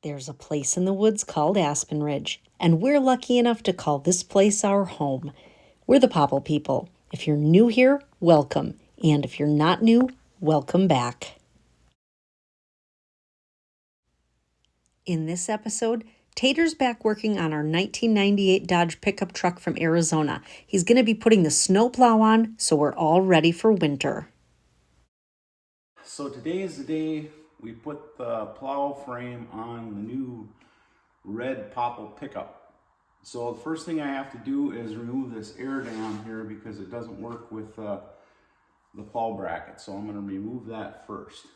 There's a place in the woods called Aspen Ridge, and we're lucky enough to call this place our home. We're the Popple People. If you're new here, welcome. And if you're not new, welcome back. In this episode, Tater's back working on our 1998 Dodge pickup truck from Arizona. He's going to be putting the snowplow on, so we're all ready for winter. So today is the day we put the plow frame on the new red Popple pickup. So the first thing I have to do is remove this air dam here because it doesn't work with the plow bracket. So I'm going to remove that first.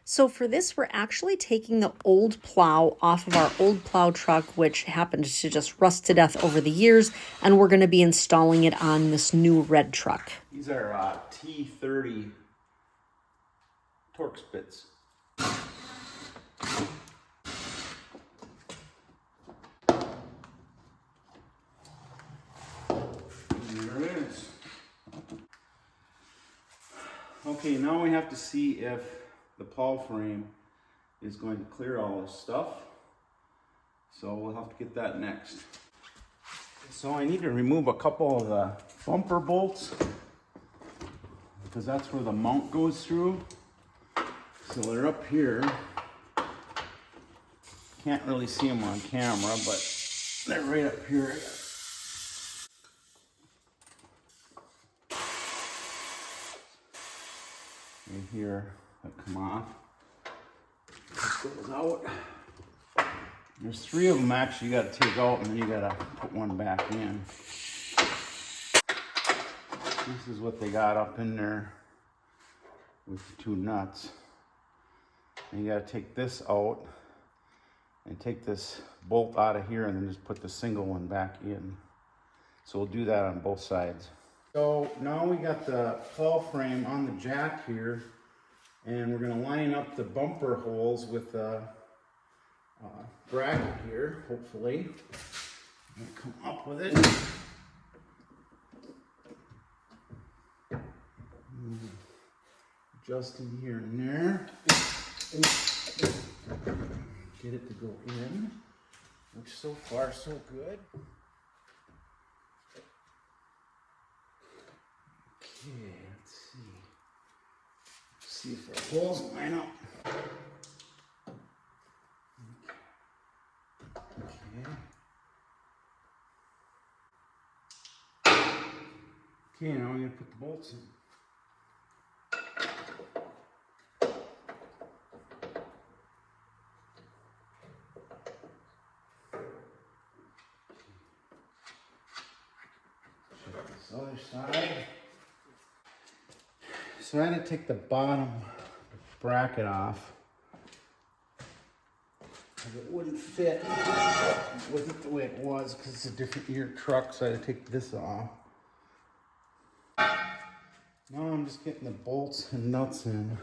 So for this, we're actually taking the old plow off of our old plow truck, which happened to just rust to death over the years, and we're going to be installing it on this new red truck. These are T30 torque spits. There it is. Okay, now we have to see if the plow frame is going to clear all this stuff. So we'll have to get that next. So I need to remove a couple of the bumper bolts because that's where the mount goes through. So they're up here. Can't really see them on camera, but they're right up here. Right here, that come off. This goes out. There's 3 of them actually you got to take out, and then you got to put one back in. This is what they got up in there with the 2 nuts. And you got to take this out and take this bolt out of here and then just put the single one back in. So we'll do that on both sides. So now we got the plow frame on the jack here, and we're going to line up the bumper holes with the bracket here, hopefully. I'm going to come up with it. Just in here and there. Get it to go in. Looks so far so good. Okay, let's see. See if our holes line up. Okay, now we're going to put the bolts in. Check this other side. So I had to take the bottom bracket off because it wouldn't fit with it the way it was because it's a different year truck, so I had to take this off. Now I'm just getting the bolts and nuts in.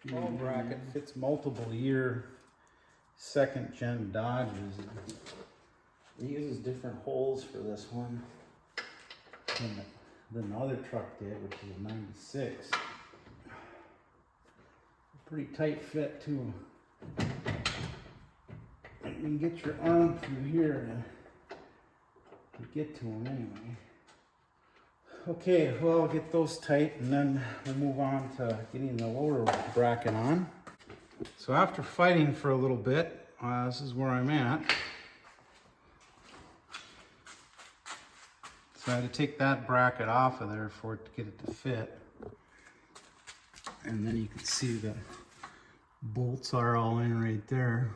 The plow bracket fits multiple year 2nd gen Dodges. It uses different holes for this one than the other truck did, which is a 96. Pretty tight fit too. You can get your arm through here to get to them anyway. Okay, well, I'll get those tight and then we'll move on to getting the lower bracket on. So after fighting for a little bit, this is where I'm at. So I had to take that bracket off of there for it to get it to fit. And then you can see the bolts are all in right there.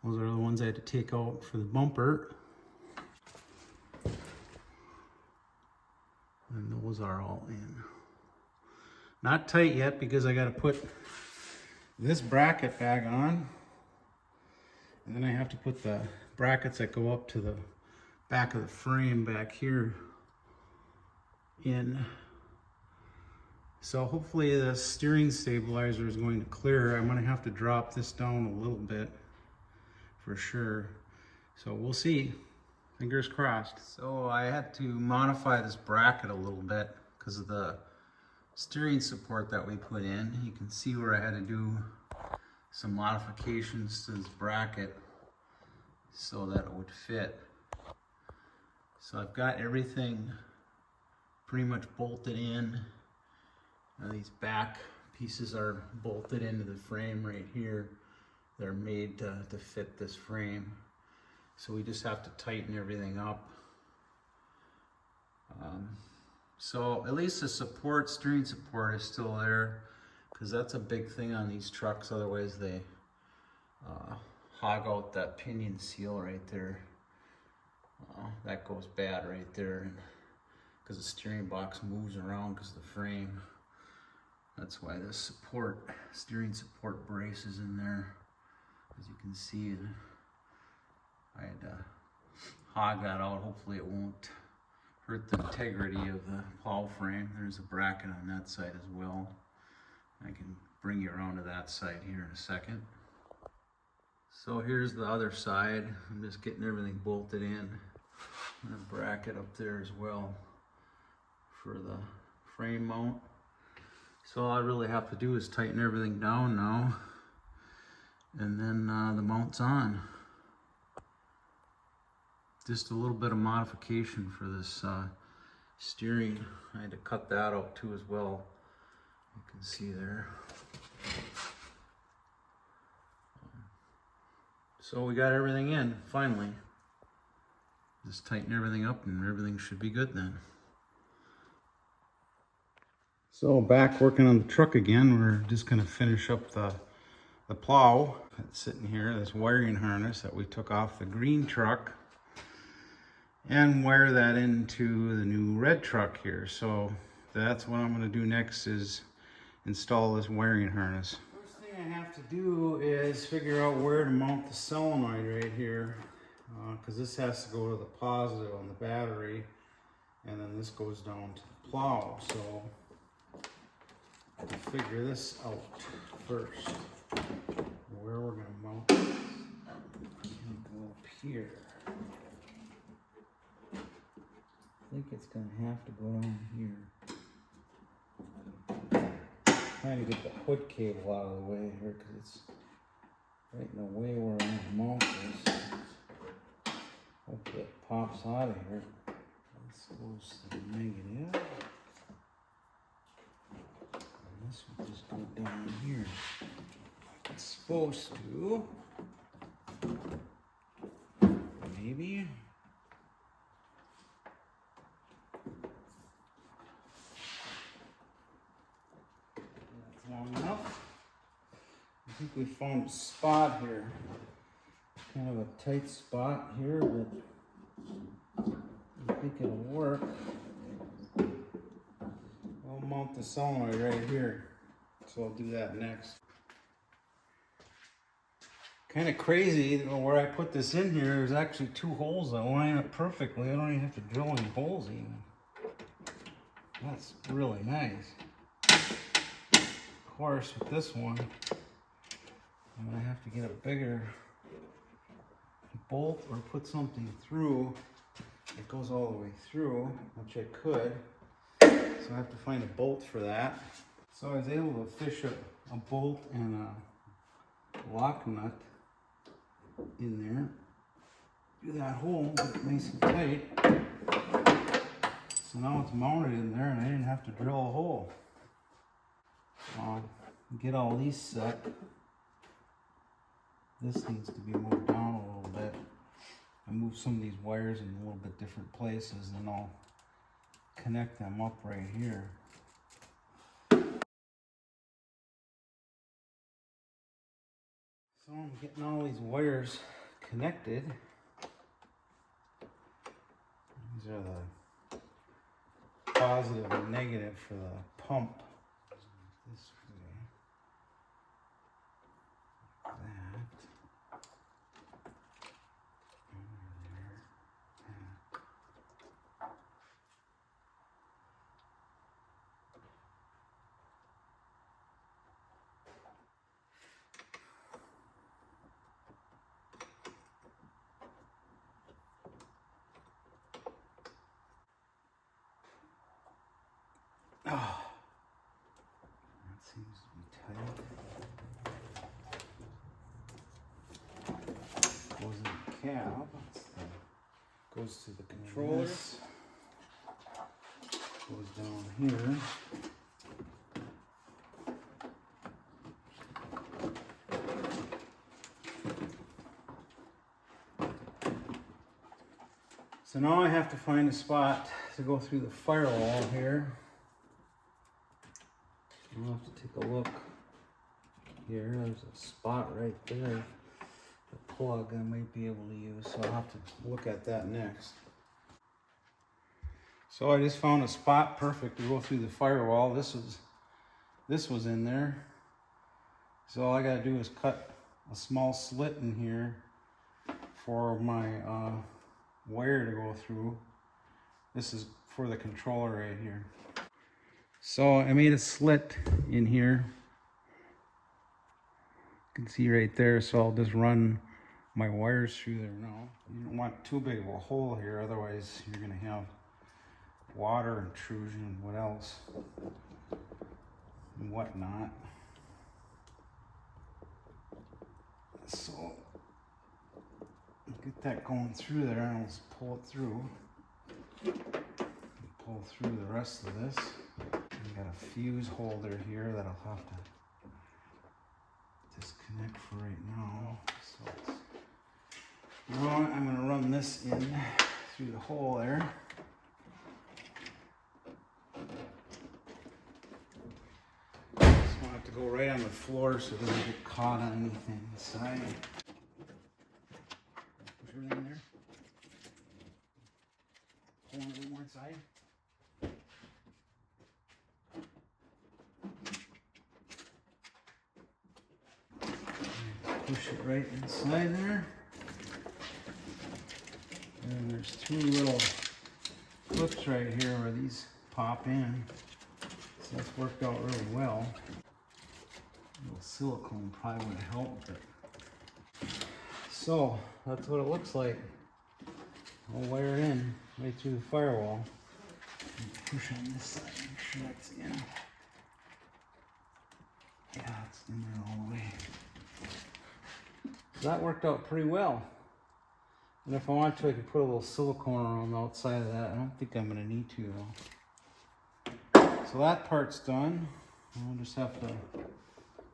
Those are the ones I had to take out for the bumper. And those are all in. Not tight yet because I got to put this bracket back on. And then I have to put the brackets that go up to the back of the frame back here in. So hopefully the steering stabilizer is going to clear. I'm going to have to drop this down a little bit for sure. So we'll see. Fingers crossed. So I had to modify this bracket a little bit because of the steering support that we put in. You can see where I had to do some modifications to this bracket so that it would fit. So I've got everything pretty much bolted in. Now these back pieces are bolted into the frame right here. They're made to fit this frame. So we just have to tighten everything up. So at least the support, steering support is still there, because that's a big thing on these trucks. Otherwise they hog out that pinion seal right there. That goes bad right there, because the steering box moves around because of the frame. That's why this support, steering support brace is in there. As you can see, I had to hog that out. Hopefully it won't hurt the integrity of the plow frame. There's a bracket on that side as well. I can bring you around to that side here in a second. So here's the other side. I'm just getting everything bolted in. And a bracket up there as well for the frame mount. So all I really have to do is tighten everything down now, and then the mount's on. Just a little bit of modification for this steering. I had to cut that out too as well. You can see there. So we got everything in, finally. Just tighten everything up and everything should be good then. So back working on the truck again. We're just gonna finish up the plow. It's sitting here, this wiring harness that we took off the green truck, and wire that into the new red truck here. So that's what I'm gonna do next, is install this wiring harness. First thing I have to do is figure out where to mount the solenoid right here, because this has to go to the positive on the battery, and then this goes down to the plow. So to figure this out first, where we're gonna mount this. I'm gonna go up here. I think it's gonna have to go down here. Trying to get the hood cable out of the way here, because it's right in the way where I'm gonna mount this. Hopefully it pops out of here. This goes to the negative. This will just go down here. It's supposed to. Maybe. That's long enough. I think we found a spot here. Kind of a tight spot here, but I think it'll work. I'll mount the solenoid right here, so I'll do that next. Kind of crazy where I put this in here. There's actually two holes that line up perfectly. I don't even have to drill any holes even. That's really nice. Of course, with this one, I'm gonna have to get a bigger bolt or put something through that goes all the way through, which I could. So I have to find a bolt for that. So I was able to fish a bolt and a lock nut in there. Do that hole, get it nice and tight. So now it's mounted in there and I didn't have to drill a hole. Get all these set. This needs to be moved down a little bit. I move some of these wires in a little bit different places, and I'll connect them up right here. So I'm getting all these wires connected. These are the positive and negative for the pump. This way. Like that. Over there. That. Oh, that seems to be tight. Goes in the cab. Goes to the controller. Goes down here. So now I have to find a spot to go through the firewall here. I'll have to take a look here. There's a spot right there, the plug I might be able to use. So I'll have to look at that next. So I just found a spot perfect to go through the firewall. This was in there. So all I gotta do is cut a small slit in here for my wire to go through. This is for the controller right here. So I made a slit in here. You can see right there, so I'll just run my wires through there now. You don't want too big of a hole here, otherwise you're gonna have water intrusion and what else and whatnot. So get that going through there, and I'll just pull it through. Pull through the rest of this. I got a fuse holder here that I'll have to disconnect for right now. So you know what? I'm going to run this in through the hole there. Just want it to go right on the floor so it doesn't get caught on anything inside. Push everything in there. Pull a little more inside. Push it right inside there. And there's two little clips right here where these pop in. So that's worked out really well. A little silicone probably would help. But... So that's what it looks like. I'll wire it in right through the firewall. Push on this side, make sure that's in. Yeah, it's in there all the way. So that worked out pretty well. And if I want to, I could put a little silicone around the outside of that. I don't think I'm going to need to though. So that part's done. I'll just have to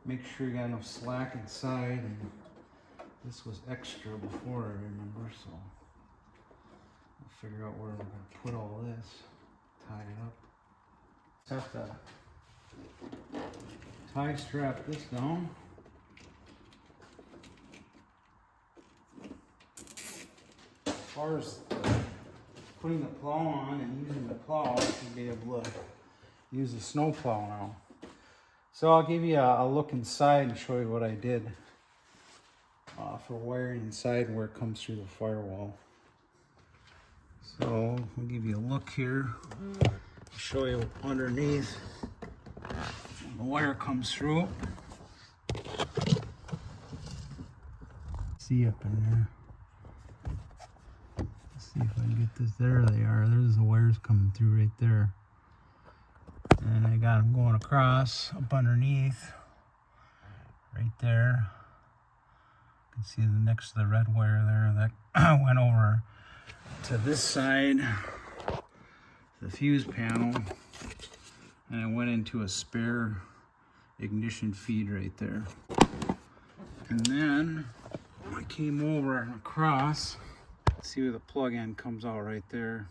make sure you got enough slack inside. And this was extra before, I remember, so I'll figure out where I'm going to put all this. Tie it up. Just have to tie strap this down. As far as putting the plow on and using the plow, I should be able to use the snowplow now. So I'll give you a look inside and show you what I did for wiring inside and where it comes through the firewall. So I'll give you a look here. I'll show you underneath. The wire comes through. See up in there. Let's see if I can get this. There they are. There's the wires coming through right there. And I got them going across up underneath. Right there. You can see the next to the red wire there that went over to this side, the fuse panel, and it went into a spare ignition feed right there. And then I came over and across, see where the plug end comes out right there.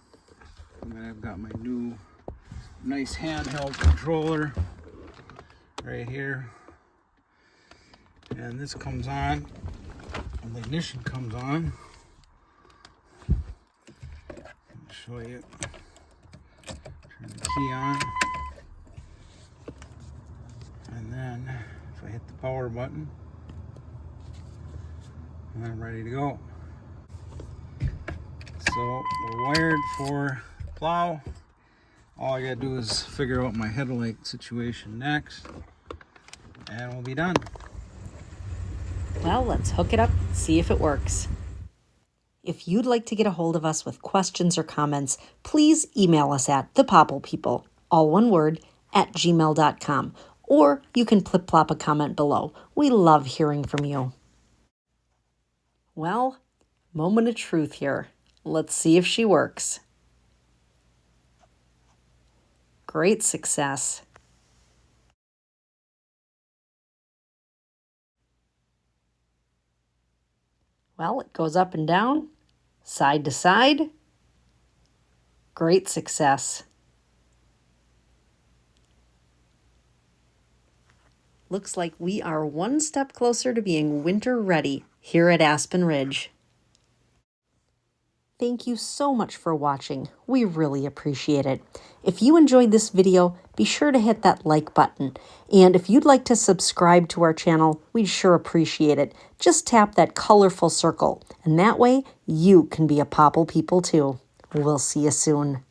And then I've got my new nice handheld controller right here. And this comes on, and the ignition comes on. Show you. Turn the key on, and then if I hit the power button, and I'm ready to go. So we're wired for plow. All I gotta do is figure out my headlight situation next, and we'll be done. Well, let's hook it up, see if it works. If you'd like to get a hold of us with questions or comments, please email us at the Popple People. all one word, @gmail.com. Or you can plop a comment below. We love hearing from you. Well, moment of truth here. Let's see if she works. Great success. Well, it goes up and down, side to side. Great success. Looks like we are one step closer to being winter ready here at Aspen Ridge. Thank you so much for watching. We really appreciate it. If you enjoyed this video, be sure to hit that like button. And if you'd like to subscribe to our channel, we'd sure appreciate it. Just tap that colorful circle, and that way you can be a Popple People too. We'll see you soon.